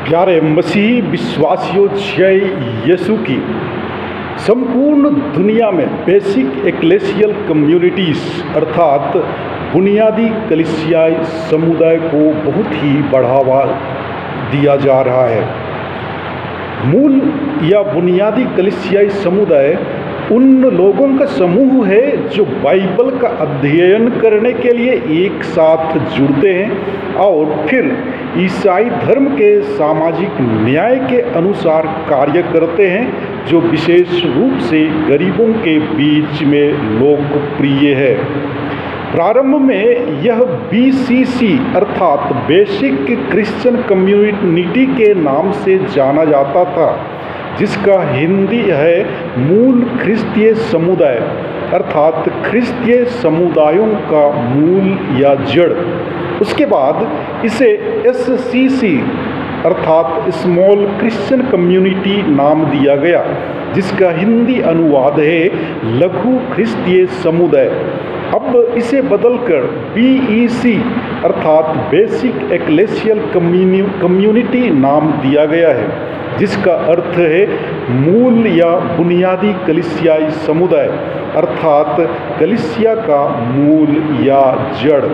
प्यारे मसीही विश्वासियों, जय यीशु की। संपूर्ण दुनिया में बेसिक एक्लेसियल कम्युनिटीज़ अर्थात बुनियादी कलीसियाई समुदाय को बहुत ही बढ़ावा दिया जा रहा है। मूल या बुनियादी कलीसियाई समुदाय उन लोगों का समूह है जो बाइबल का अध्ययन करने के लिए एक साथ जुड़ते हैं और फिर ईसाई धर्म के सामाजिक न्याय के अनुसार कार्य करते हैं, जो विशेष रूप से गरीबों के बीच में लोकप्रिय है। प्रारंभ में यह बीसीसी अर्थात बेसिक क्रिश्चियन कम्युनिटी के नाम से जाना जाता था, जिसका हिंदी है मूल ख्रिस्तीय समुदाय अर्थात ख्रिस्तीय समुदायों का मूल या जड़। उसके बाद इसे एससीसी अर्थात स्मॉल क्रिश्चियन कम्युनिटी नाम दिया गया, जिसका हिंदी अनुवाद है लघु ख्रिस्तीय समुदाय। अब इसे बदलकर बीईसी अर्थात बेसिक एक्लेसियल कम्युनिटी नाम दिया गया है, जिसका अर्थ है मूल या बुनियादी कलीसियाई समुदाय अर्थात कलीसिया का मूल या जड़।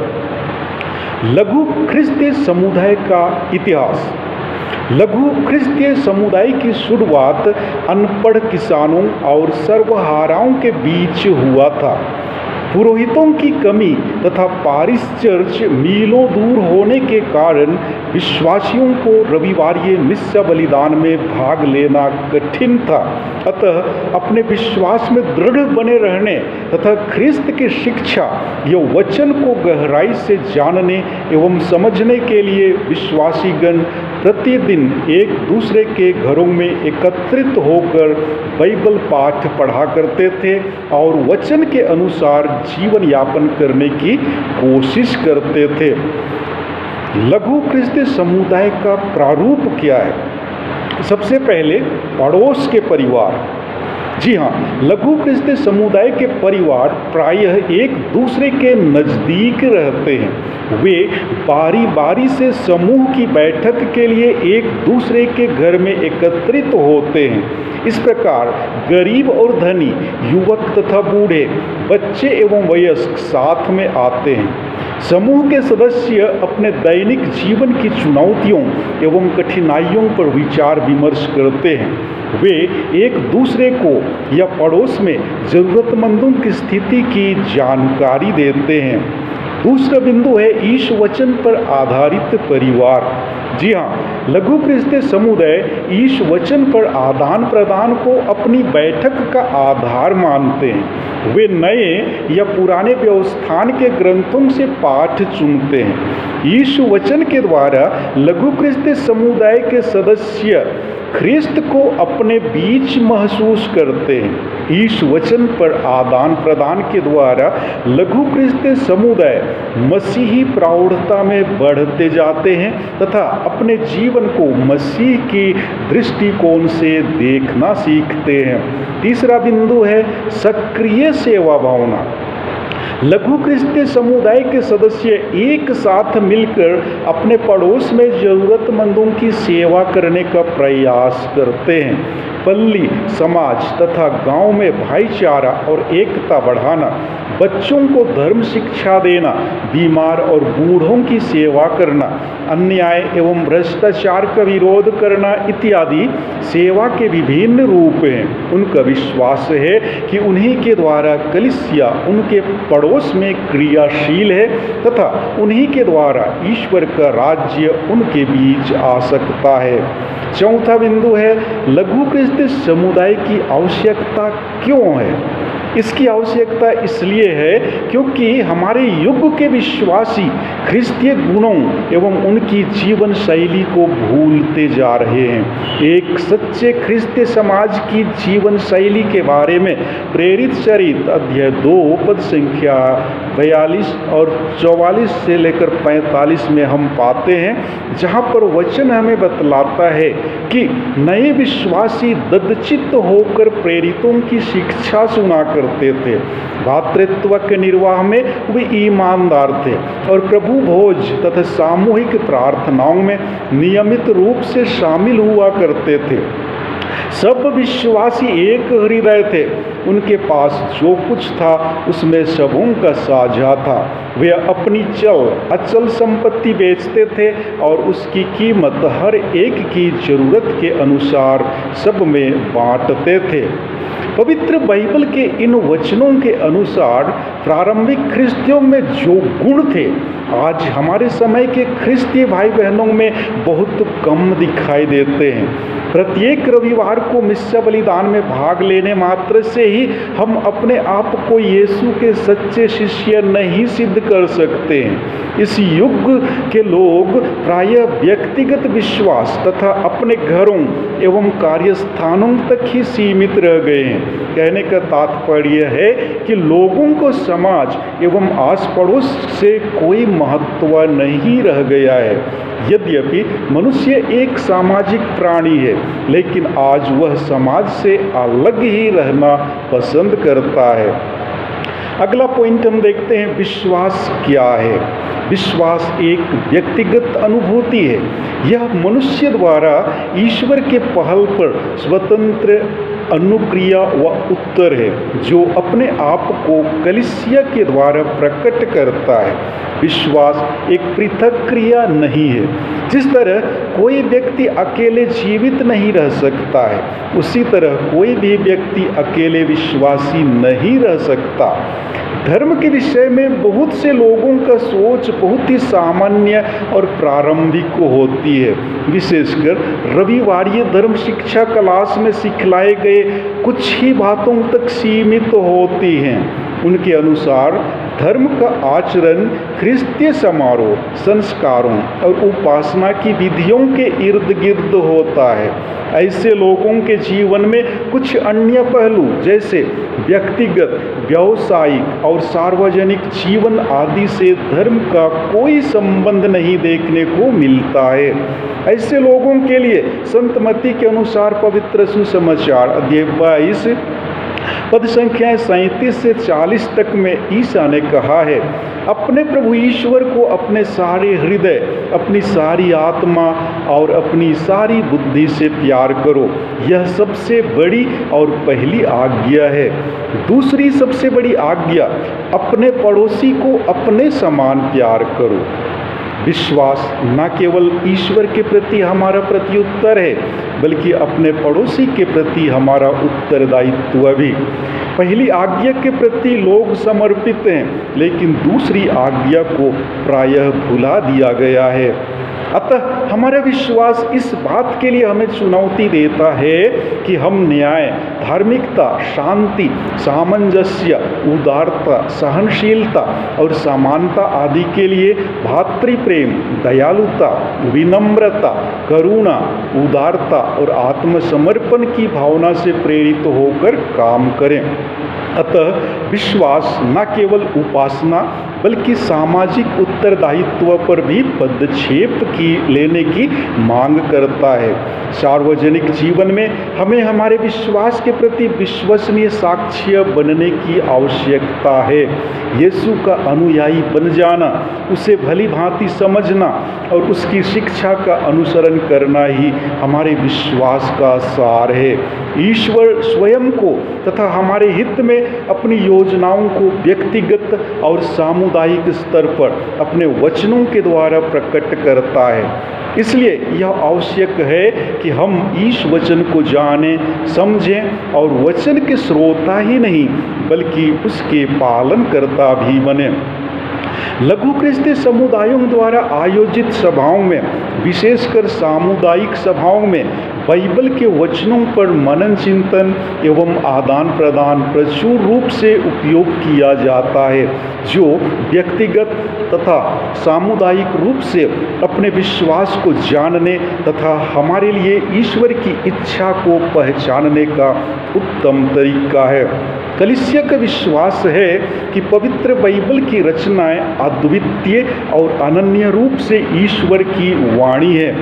लघु ख्रिस्तीय समुदाय का इतिहास। लघु ख्रिस्तीय समुदाय की शुरुआत अनपढ़ किसानों और सर्वहाराओं के बीच हुआ था। पुरोहितों की कमी तथा पारिश चर्च मीलों दूर होने के कारण विश्वासियों को रविवारीय मिस्सा बलिदान में भाग लेना कठिन था। अतः अपने विश्वास में दृढ़ बने रहने तथा ख्रिस्त की शिक्षा या वचन को गहराई से जानने एवं समझने के लिए विश्वासीगण प्रतिदिन एक दूसरे के घरों में एकत्रित होकर बाइबल पाठ पढ़ा करते थे और वचन के अनुसार जीवन यापन करने की कोशिश करते थे। लघु ख्रिस्तीय समुदाय का प्रारूप क्या है? सबसे पहले पड़ोस के परिवार। जी हाँ, लघु ख्रिस्तीय समुदाय के परिवार प्रायः एक दूसरे के नज़दीक रहते हैं। वे बारी बारी से समूह की बैठक के लिए एक दूसरे के घर में एकत्रित होते हैं। इस प्रकार गरीब और धनी, युवक तथा बूढ़े, बच्चे एवं वयस्क साथ में आते हैं। समूह के सदस्य अपने दैनिक जीवन की चुनौतियों एवं कठिनाइयों पर विचार विमर्श करते हैं। वे एक दूसरे को या पड़ोस में ज़रूरतमंदों की स्थिति की जानकारी देते हैं। दूसरा बिंदु है ईश वचन पर आधारित परिवार। जी हाँ, लघु ख्रिस्तीय समुदाय ईश वचन पर आदान प्रदान को अपनी बैठक का आधार मानते हैं। वे नए या पुराने व्यवस्थान के ग्रंथों से पाठ चुनते हैं। ईश वचन के द्वारा लघु ख्रिस्तीय समुदाय के सदस्य ख्रिस्त को अपने बीच महसूस करते हैं। ईश वचन पर आदान प्रदान के द्वारा लघु ख्रिस्तीय समुदाय मसीही प्रौढ़ता में बढ़ते जाते हैं तथा अपने जीवन को मसीह की दृष्टिकोण से देखना सीखते हैं। तीसरा बिंदु है सक्रिय सेवा भावना। लघु ख्रिस्तीय समुदाय के सदस्य एक साथ मिलकर अपने पड़ोस में ज़रूरतमंदों की सेवा करने का प्रयास करते हैं। पल्ली समाज तथा गांव में भाईचारा और एकता बढ़ाना, बच्चों को धर्म शिक्षा देना, बीमार और बूढ़ों की सेवा करना, अन्याय एवं भ्रष्टाचार का विरोध करना इत्यादि सेवा के विभिन्न रूप हैं। उनका विश्वास है कि उन्हीं के द्वारा कलीसिया उनके पड़ोस में क्रियाशील है तथा उन्हीं के द्वारा ईश्वर का राज्य उनके बीच आ सकता है। चौथा बिंदु है लघु ख्रिस्तीय समुदाय की आवश्यकता क्यों है? इसकी आवश्यकता इसलिए है क्योंकि हमारे युग के विश्वासी ख्रिस्तीय गुणों एवं उनकी जीवन शैली को भूलते जा रहे हैं। एक सच्चे ख्रिस्तीय समाज की जीवन शैली के बारे में प्रेरित चरित्र अध्याय 2 पद संख्या 42 और 44 से लेकर 45 में हम पाते हैं, जहाँ पर वचन हमें बतलाता है कि नए विश्वासी ददचित्त होकर प्रेरितों की शिक्षा सुनाकर करते थे। भातृत्व के निर्वाह में वे ईमानदार थे और प्रभु भोज तथा सामूहिक प्रार्थनाओं में नियमित रूप से शामिल हुआ करते थे। सब विश्वासी एक हृदय थे। उनके पास जो कुछ था उसमें सबों का साझा था। वे अपनी अचल संपत्ति बेचते थे और उसकी कीमत हर एक की जरूरत के अनुसार सब में बांटते थे। पवित्र बाइबल के इन वचनों के अनुसार प्रारंभिक ख्रिस्तियों में जो गुण थे आज हमारे समय के ख्रिस्तीय भाई बहनों में बहुत कम दिखाई देते हैं। प्रत्येक रविवार को मिस्सा बलिदान में भाग लेने मात्र से ही हम अपने आप को यीशु के सच्चे शिष्य नहीं सिद्ध कर सकते हैं। इस युग के लोग प्रायः व्यक्तिगत विश्वास तथा अपने घरों एवं कार्यस्थानों तक ही सीमित रह गए हैं। कहने का तात्पर्य है कि लोगों को समाज एवं आस पड़ोस से कोई महत्व नहीं रह गया है। यद्यपि मनुष्य एक सामाजिक प्राणी है, लेकिन आज वह समाज से अलग ही रहना पसंद करता है। अगला पॉइंट हम देखते हैं, विश्वास क्या है। विश्वास एक व्यक्तिगत अनुभूति है। यह मनुष्य द्वारा ईश्वर के पहल पर स्वतंत्र अनुक्रिया व उत्तर है जो अपने आप को कलीसिया के द्वारा प्रकट करता है। विश्वास एक पृथक क्रिया नहीं है। जिस तरह कोई व्यक्ति अकेले जीवित नहीं रह सकता है, उसी तरह कोई भी व्यक्ति अकेले विश्वासी नहीं रह सकता। धर्म के विषय में बहुत से लोगों का सोच बहुत ही सामान्य और प्रारंभिक होती है। विशेषकर रविवारीय धर्म शिक्षा क्लास में सिखलाए गए कुछ ही बातों तक सीमित होती हैं। उनके अनुसार धर्म का आचरण ख्रिस्तीय समारोह, संस्कारों और उपासना की विधियों के इर्द गिर्द होता है। ऐसे लोगों के जीवन में कुछ अन्य पहलू जैसे व्यक्तिगत, व्यावसायिक और सार्वजनिक जीवन आदि से धर्म का कोई संबंध नहीं देखने को मिलता है। ऐसे लोगों के लिए संत मत्ती के अनुसार पवित्र सुसमाचार अध्याय 22 पद संख्या 37 से 40 तक में ईसा ने कहा है, अपने प्रभु ईश्वर को अपने सारे हृदय, अपनी सारी आत्मा और अपनी सारी बुद्धि से प्यार करो। यह सबसे बड़ी और पहली आज्ञा है। दूसरी सबसे बड़ी आज्ञा, अपने पड़ोसी को अपने समान प्यार करो। विश्वास न केवल ईश्वर के प्रति हमारा प्रत्युत्तर है, बल्कि अपने पड़ोसी के प्रति हमारा उत्तरदायित्व भी। पहली आज्ञा के प्रति लोग समर्पित हैं, लेकिन दूसरी आज्ञा को प्रायः भुला दिया गया है। अतः हमारा विश्वास इस बात के लिए हमें चुनौती देता है कि हम न्याय, धार्मिकता, शांति, सामंजस्य, उदारता, सहनशीलता और समानता आदि के लिए भातृप्रेम, दयालुता, विनम्रता, करुणा, उदारता और आत्मसमर्पण की भावना से प्रेरित होकर काम करें। अतः विश्वास न केवल उपासना बल्कि सामाजिक उत्तरदायित्व पर भी पदक्षेप लेने की मांग करता है। सार्वजनिक जीवन में हमें हमारे विश्वास के प्रति विश्वसनीय साक्ष्य बनने की आवश्यकता है। यीशु का अनुयायी बन जाना, उसे भली भांति समझना और उसकी शिक्षा का अनुसरण करना ही हमारे विश्वास का सार है। ईश्वर स्वयं को तथा हमारे हित में अपनी योजनाओं को व्यक्तिगत और सामुदायिक स्तर पर अपने वचनों के द्वारा प्रकट करता है। इसलिए यह आवश्यक है कि हम इस वचन को जानें, समझें और वचन के श्रोता ही नहीं बल्कि उसके पालनकर्ता भी बने। लघु ख्रिस्तीय समुदायों द्वारा आयोजित सभाओं में, विशेषकर सामुदायिक सभाओं में बाइबल के वचनों पर मनन चिंतन एवं आदान प्रदान प्रचुर रूप से उपयोग किया जाता है, जो व्यक्तिगत तथा सामुदायिक रूप से अपने विश्वास को जानने तथा हमारे लिए ईश्वर की इच्छा को पहचानने का उत्तम तरीका है। कलीसिया का विश्वास है कि पवित्र बाइबल की रचनाएं अद्वितीय और अनन्य रूप से ईश्वर की वाणी है।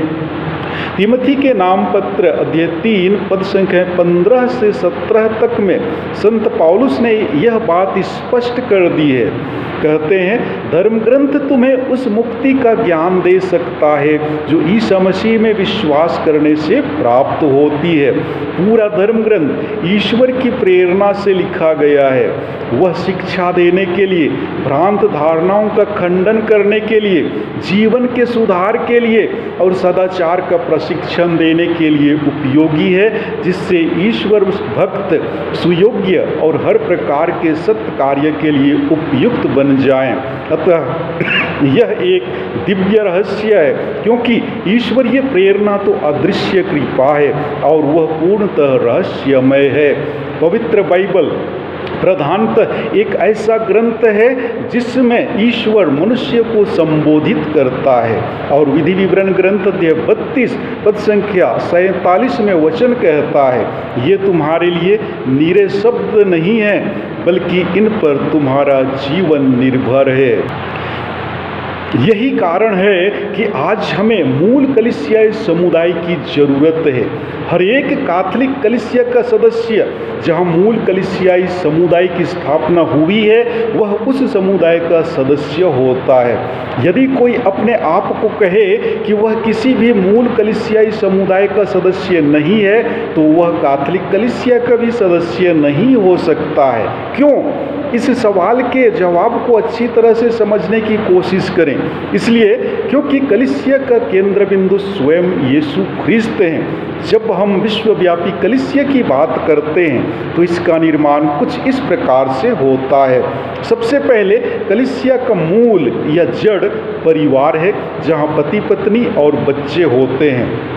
तिमोथी के नाम पत्र अध्याय 3 पद संख्या 15 से 17 तक में संत पौलुस ने यह बात स्पष्ट कर दी है। कहते हैं, धर्म ग्रंथ तुम्हें उस मुक्ति का ज्ञान दे सकता है जो ईसा मसीह में विश्वास करने से प्राप्त होती है। पूरा धर्म ग्रंथ ईश्वर की प्रेरणा से लिखा गया है। वह शिक्षा देने के लिए, भ्रांत धारणाओं का खंडन करने के लिए, जीवन के सुधार के लिए और सदाचार का प्रशिक्षण देने के लिए उपयोगी है, जिससे ईश्वर भक्त सुयोग्य और हर प्रकार के सत्य कार्य के लिए उपयुक्त बन जाएं। अतः यह एक दिव्य रहस्य है, क्योंकि ईश्वरीय प्रेरणा तो अदृश्य कृपा है और वह पूर्णतः रहस्यमय है। पवित्र बाइबल प्रधानतः एक ऐसा ग्रंथ है जिसमें ईश्वर मनुष्य को संबोधित करता है। और विधि विवरण ग्रंथ अध्याय 32 पद संख्या 47 में वचन कहता है, ये तुम्हारे लिए नीरे शब्द नहीं है, बल्कि इन पर तुम्हारा जीवन निर्भर है। यही कारण है कि आज हमें मूल कलीसियाई समुदाय की जरूरत है। हर एक कैथोलिक कलीसिया का सदस्य जहां मूल कलीसियाई समुदाय की स्थापना हुई है, वह उस समुदाय का सदस्य होता है। यदि कोई अपने आप को कहे कि वह किसी भी मूल कलीसियाई समुदाय का सदस्य नहीं है, तो वह कैथोलिक कलीसिया का भी सदस्य नहीं हो सकता है। क्यों? इस सवाल के जवाब को अच्छी तरह से समझने की कोशिश करें। इसलिए क्योंकि कलीसिया का केंद्र बिंदु स्वयं यीशु ख्रिस्त हैं। जब हम विश्वव्यापी कलीसिया की बात करते हैं तो इसका निर्माण कुछ इस प्रकार से होता है। सबसे पहले कलीसिया का मूल या जड़ परिवार है, जहाँ पति पत्नी और बच्चे होते हैं।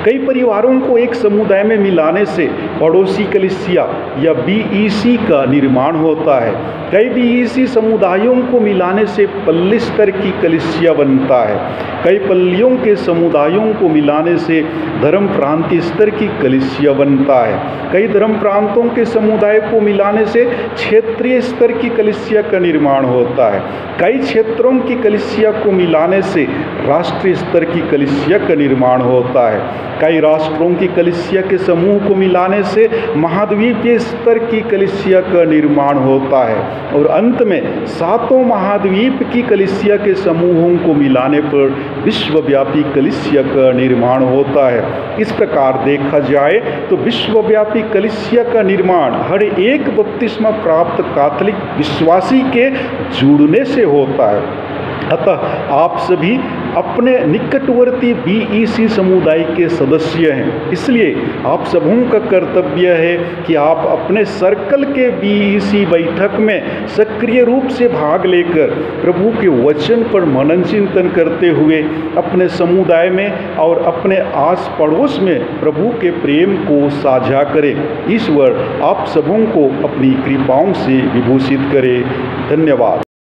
कई परिवारों को एक समुदाय में मिलाने से पड़ोसी कलीसिया या बीईसी का निर्माण होता है। कई बीईसी समुदायों को मिलाने से पल्ली स्तर की कलीसिया बनता है। कई पल्लियों के समुदायों को मिलाने से धर्म प्रांतीय स्तर की कलीसिया बनता है। कई धर्म प्रांतों के समुदाय को मिलाने से क्षेत्रीय स्तर की कलीसिया का निर्माण होता है। कई क्षेत्रों की कलीसिया को मिलाने से राष्ट्रीय स्तर की कलीसिया का निर्माण होता है। कई राष्ट्रों की कलीसिया के समूह को मिलाने से महाद्वीपीय स्तर की कलीसिया का निर्माण होता है और अंत में 7 महाद्वीप की कलीसिया के समूहों को मिलाने पर विश्वव्यापी कलीसिया का निर्माण होता है। इस प्रकार देखा जाए तो विश्वव्यापी कलीसिया का निर्माण हर एक बपतिस्मा प्राप्त कैथोलिक विश्वासी के जुड़ने से होता है। अतः आप सभी अपने निकटवर्ती बीईसी समुदाय के सदस्य हैं। इसलिए आप सबों का कर्तव्य है कि आप अपने सर्कल के बीईसी बैठक में सक्रिय रूप से भाग लेकर प्रभु के वचन पर मनन चिंतन करते हुए अपने समुदाय में और अपने आस पड़ोस में प्रभु के प्रेम को साझा करें। ईश्वर आप सबों को अपनी कृपाओं से विभूषित करे। धन्यवाद।